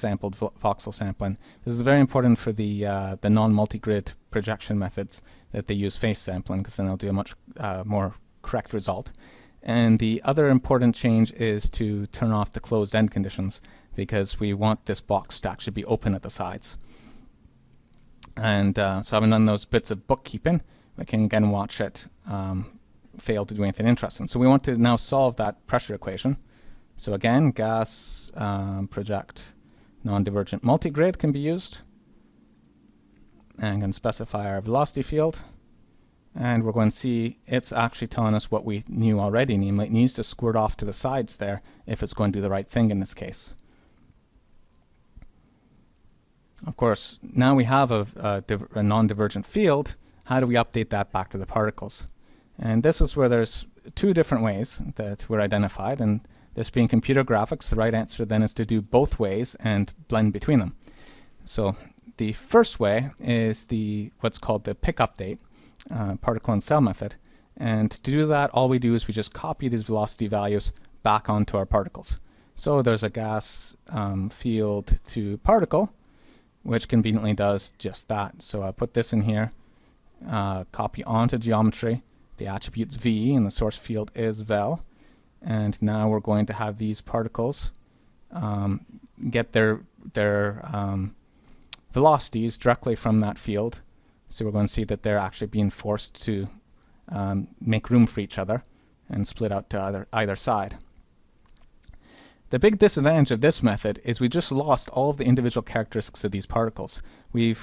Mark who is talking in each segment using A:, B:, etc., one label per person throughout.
A: sampled voxel sampling. This is very important for the non-multigrid projection methods that they use phase sampling, because then they'll do a much more correct result. And the other important change is to turn off the closed end conditions, because we want this box to actually be open at the sides. And so having done those bits of bookkeeping, we can again watch it fail to do anything interesting. So we want to now solve that pressure equation. So again, gas project non-divergent multigrid can be used, and can specify our velocity field. And we're going to see it's actually telling us what we knew already, namely it needs to squirt off to the sides there if it's going to do the right thing in this case. Of course, now we have a non-divergent field. How do we update that back to the particles? And this is where there's two different ways that were identified, and this being computer graphics, the right answer then is to do both ways and blend between them. So the first way is what's called the pick update, particle and cell method. And to do that, all we do is we just copy these velocity values back onto our particles. So there's a gas field to particle, which conveniently does just that. So I'll put this in here, copy onto geometry. The attribute's V and the source field is vel. And now we're going to have these particles get their velocities directly from that field. So we're going to see that they're actually being forced to make room for each other and split out to either side. The big disadvantage of this method is we just lost all of the individual characteristics of these particles. When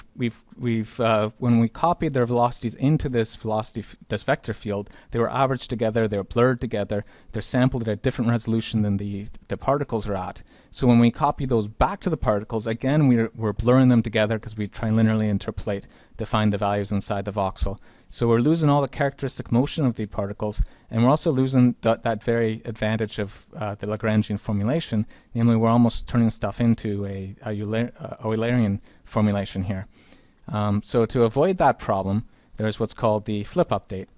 A: we copied their velocities into this vector field, they were averaged together, they were blurred together, they're sampled at a different resolution than the particles are at. So when we copy those back to the particles, again we're blurring them together because we try and linearly interpolate to find the values inside the voxel. So we're losing all the characteristic motion of the particles, and we're also losing that very advantage of the Lagrangian formulation, namely we're almost turning stuff into a Eulerian formulation here. So to avoid that problem, there's what's called the flip update.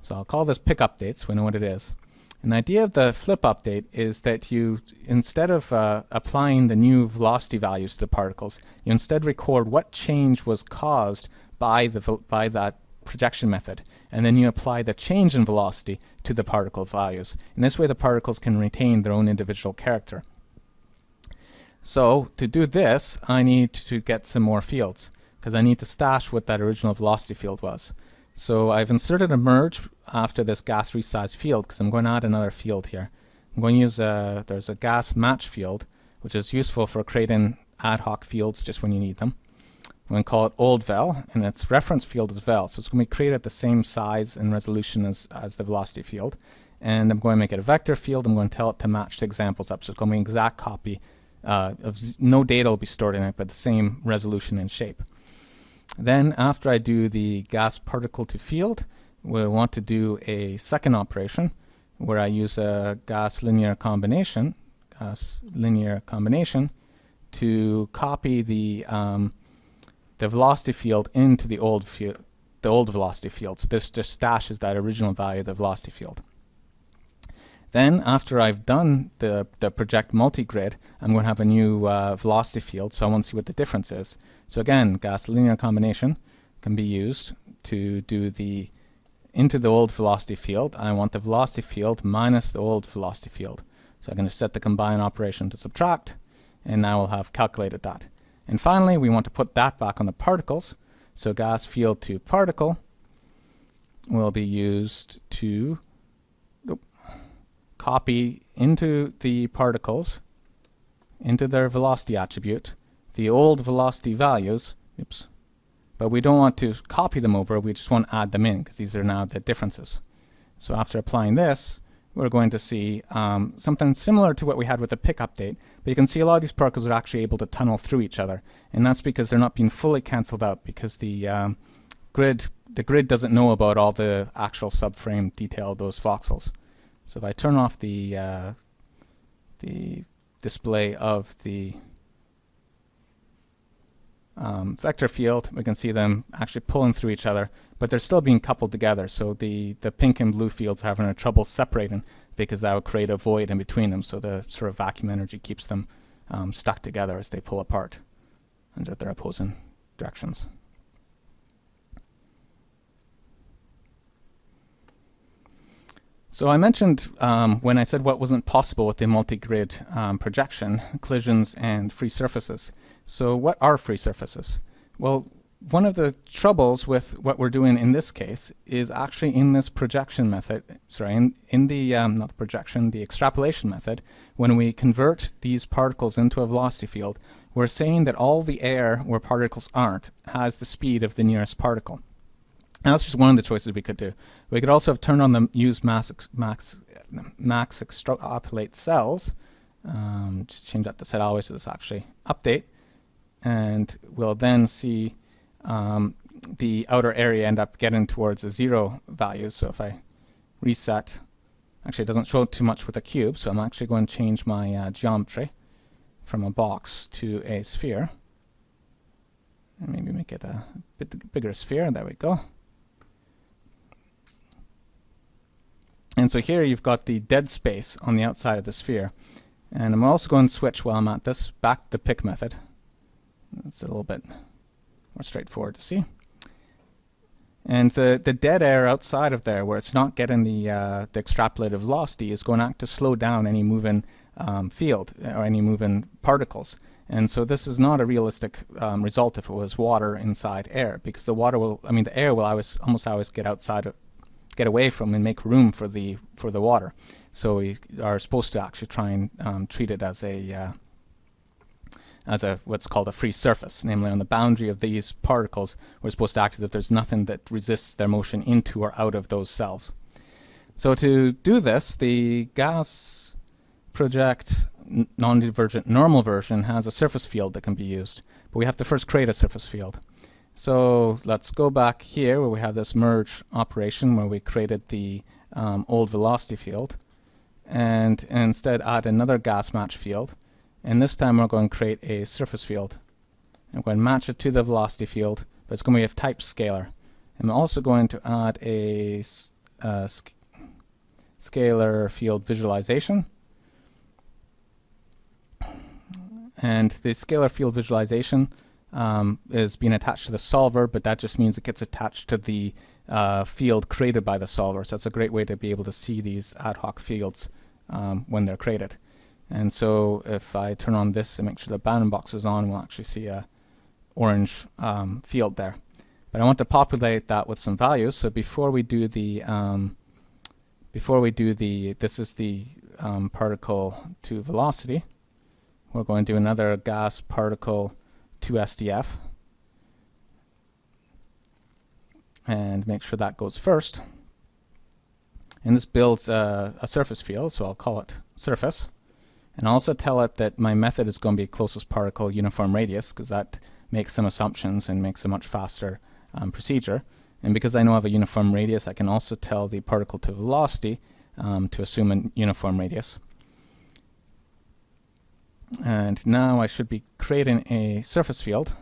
A: So I'll call this pick update so we know what it is. And the idea of the flip update is that you, instead of applying the new velocity values to the particles, you instead record what change was caused by that projection method, and then you apply the change in velocity to the particle values. In this way the particles can retain their own individual character. So to do this, I need to get some more fields, because I need to stash what that original velocity field was. So I've inserted a merge after this gas resize field, because I'm going to add another field here. I'm going to use there's a gas match field, which is useful for creating ad hoc fields just when you need them. I'm going to call it old vel, and its reference field is vel, so it's going to be created at the same size and resolution as the velocity field. And I'm going to make it a vector field. I'm going to tell it to match the examples up, so it's going to be an exact copy no data will be stored in it, but the same resolution and shape. Then after I do the gas particle to field, we'll want to do a second operation where I use a gas linear combination to copy the velocity field into the old velocity field. So this just stashes that original value of the velocity field. Then after I've done the project multigrid, I'm going to have a new velocity field, so I want to see what the difference is. So again, gas linear combination can be used to do into the old velocity field. I want the velocity field minus the old velocity field. So I'm going to set the combine operation to subtract, and now we'll have calculated that. And finally, we want to put that back on the particles. So gas field to particle will be used to copy into the particles, into their velocity attribute, the old velocity values, but we don't want to copy them over, we just want to add them in, because these are now the differences. So after applying this, we're going to see something similar to what we had with the pick update, but you can see a lot of these particles are actually able to tunnel through each other, and that's because they're not being fully cancelled out, because the grid doesn't know about all the actual subframe detail of those voxels. So if I turn off the display of the vector field, we can see them actually pulling through each other, but they're still being coupled together. So the pink and blue fields are having trouble separating, because that would create a void in between them. So the sort of vacuum energy keeps them stuck together as they pull apart under their opposing directions. So I mentioned when I said what wasn't possible with the multi-grid projection, collisions and free surfaces. So what are free surfaces? Well, one of the troubles with what we're doing in this case is actually in this projection method, in the, not the projection, the extrapolation method, when we convert these particles into a velocity field, we're saying that all the air where particles aren't has the speed of the nearest particle. And that's just one of the choices we could do. We could also have turned on the use max extrapolate cells. Just change that to set always so this actually update. And we'll then see the outer area end up getting towards a 0 value. So if I reset, actually it doesn't show too much with a cube, so I'm actually going to change my geometry from a box to a sphere. And maybe make it a bit bigger sphere. There we go. And so here you've got the dead space on the outside of the sphere. And I'm also going to switch while I'm at this back to the pick method. It's a little bit more straightforward to see. And the dead air outside of there, where it's not getting the extrapolated velocity, is going to act to slow down any moving field or any moving particles. And so this is not a realistic result if it was water inside air, because the water will, the air will almost always get away from and make room for the water. So we are supposed to actually try and treat it as a what's called a free surface, namely on the boundary of these particles, we're supposed to act as if there's nothing that resists their motion into or out of those cells. So to do this, the gas project non-divergent normal version has a surface field that can be used, but we have to first create a surface field. So let's go back here where we have this merge operation where we created the old velocity field, and instead add another gas match field. And this time we're going to create a surface field. I'm going to match it to the velocity field, but it's going to be of type scalar. I'm also going to add a scalar field visualization. And the scalar field visualization is being attached to the solver, but that just means it gets attached to the field created by the solver. So that's a great way to be able to see these ad hoc fields when they're created. And so if I turn on this and make sure the bounding box is on, we'll actually see a orange field there. But I want to populate that with some values. So before we do the this is the particle to velocity. We're going to do another gas particle to SDF and make sure that goes first. And this builds a surface field, so I'll call it surface. And also tell it that my method is going to be closest particle uniform radius, because that makes some assumptions and makes a much faster procedure. And because I know I have a uniform radius, I can also tell the particle to velocity to assume a uniform radius. And now I should be creating a surface field,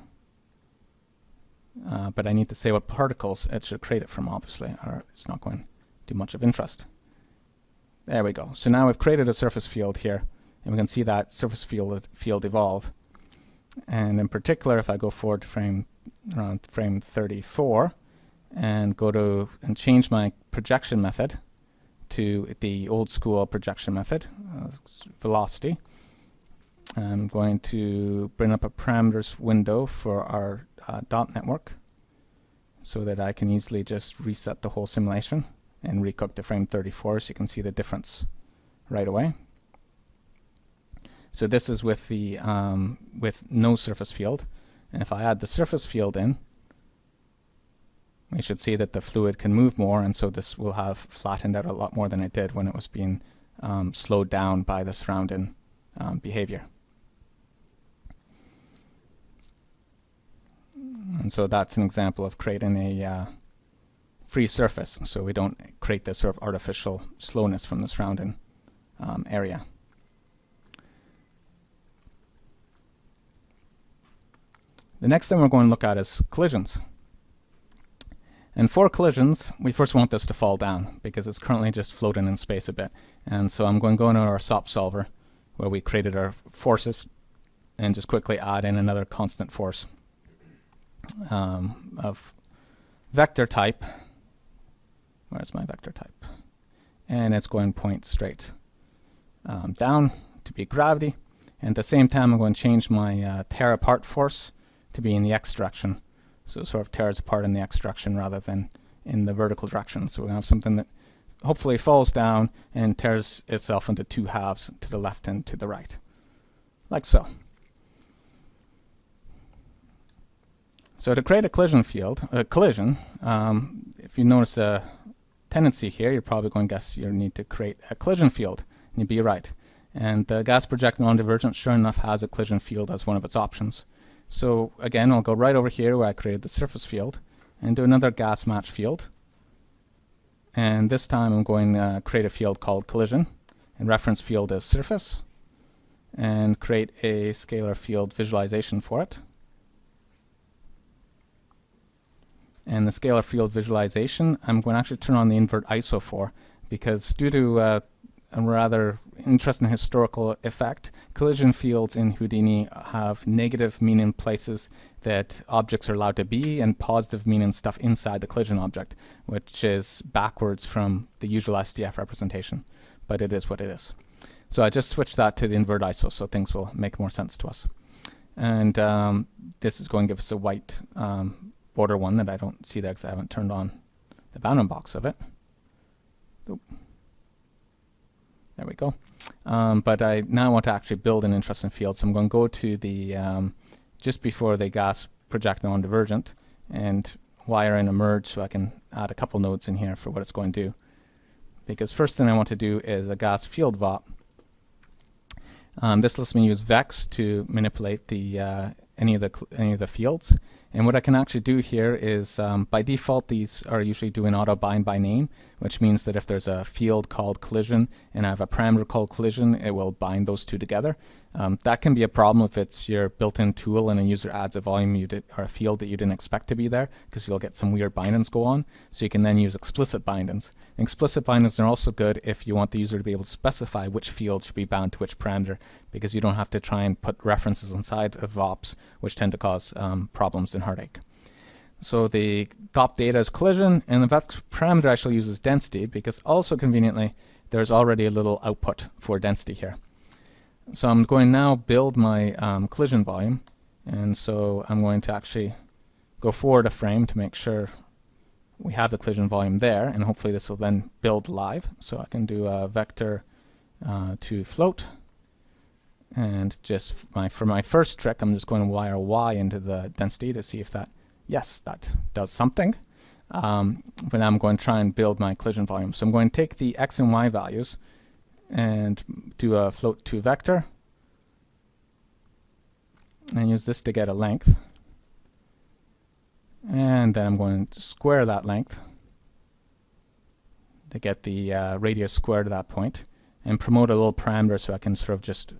A: but I need to say what particles it should create it from, obviously, or it's not going to do much of interest. There we go. So now we've created a surface field here, and we can see that surface field evolve. And in particular, if I go forward to around frame 34 and change my projection method to the old school projection method, velocity, I'm going to bring up a parameters window for our dot network so that I can easily just reset the whole simulation and recook to frame 34 so you can see the difference right away. So this is with the with no surface field, and if I add the surface field in, we should see that the fluid can move more, and so this will have flattened out a lot more than it did when it was being slowed down by the surrounding behavior. And so that's an example of creating a free surface, so we don't create this sort of artificial slowness from the surrounding area. The next thing we're going to look at is collisions. And for collisions, we first want this to fall down because it's currently just floating in space a bit. And so I'm going to go into our SOP solver where we created our forces and just quickly add in another constant force of vector type. Where's my vector type? And it's going point straight down to be gravity. And at the same time, I'm going to change my tear apart force to be in the x direction. So it sort of tears apart in the x direction rather than in the vertical direction. So we have something that hopefully falls down and tears itself into two halves, to the left and to the right, like so. So to create a collision field, if you notice a tendency here, you're probably going to guess you need to create a collision field, and you'd be right. And the gas projecting on divergence, sure enough, has a collision field as one of its options. So again, I'll go right over here where I created the surface field and do another gas match field. And this time I'm going to create a field called collision, and reference field is surface, and create a scalar field visualization for it. And the scalar field visualization, I'm going to actually turn on the invert ISO for, because due to a rather interesting historical effect, collision fields in Houdini have negative meaning places that objects are allowed to be, and positive meaning stuff inside the collision object, which is backwards from the usual SDF representation, but it is what it is. So I just switched that to the invert ISO so things will make more sense to us. And this is going to give us a white border one that I don't see there because I haven't turned on the bounding box of it. Oop. There we go. But I now want to actually build an interesting field, so I'm going to go to the just before the gas projecting on divergent and wire in a merge so I can add a couple nodes in here for what it's going to do. Because first thing I want to do is a gas field VOP. This lets me use vex to manipulate the any of the fields. And what I can actually do here is, by default, these are usually doing auto bind by name, which means that if there's a field called collision and I have a parameter called collision, it will bind those two together. That can be a problem if it's your built-in tool and a user adds a volume or a field that you didn't expect to be there, because you'll get some weird bindings go on. So you can then use explicit bindings. And explicit bindings are also good if you want the user to be able to specify which field should be bound to which parameter, because you don't have to try and put references inside of VOPs, which tend to cause problems and heartache. So the GOP data is collision, and the vex parameter actually uses density, because also conveniently there's already a little output for density here. So I'm going to now build my collision volume, and so I'm going to actually go forward a frame to make sure we have the collision volume there, and hopefully this will then build live. So I can do a vector to float, and just for my first trick, I'm just going to wire y into the density to see if that, yes, that does something. But now I'm going to try and build my collision volume. So I'm going to take the x and y values and do a float to vector, and use this to get a length. And then I'm going to square that length to get the radius squared to that point, and promote a little parameter so I can sort of just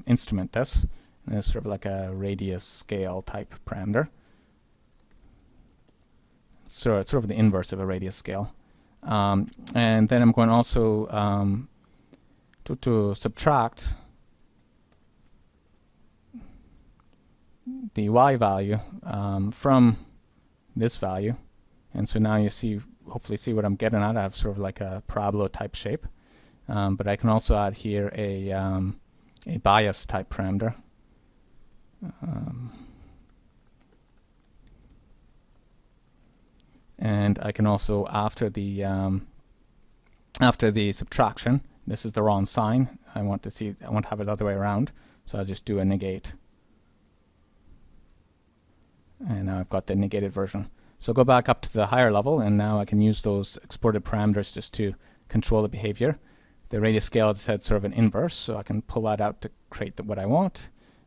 A: instrument this. And it's sort of like a radius scale type parameter. So it's sort of the inverse of a radius scale. And then I'm going also to subtract the y value from this value. And so now you see, hopefully see what I'm getting at. I have sort of like a parabola type shape. But I can also add here a bias type parameter. And I can also, after the subtraction, this is the wrong sign. I want to have it the other way around. So I'll just do a negate. And now I've got the negated version. So go back up to the higher level, and now I can use those exported parameters just to control the behavior. The radius scale is, sort of an inverse, so I can pull that out to create what I want.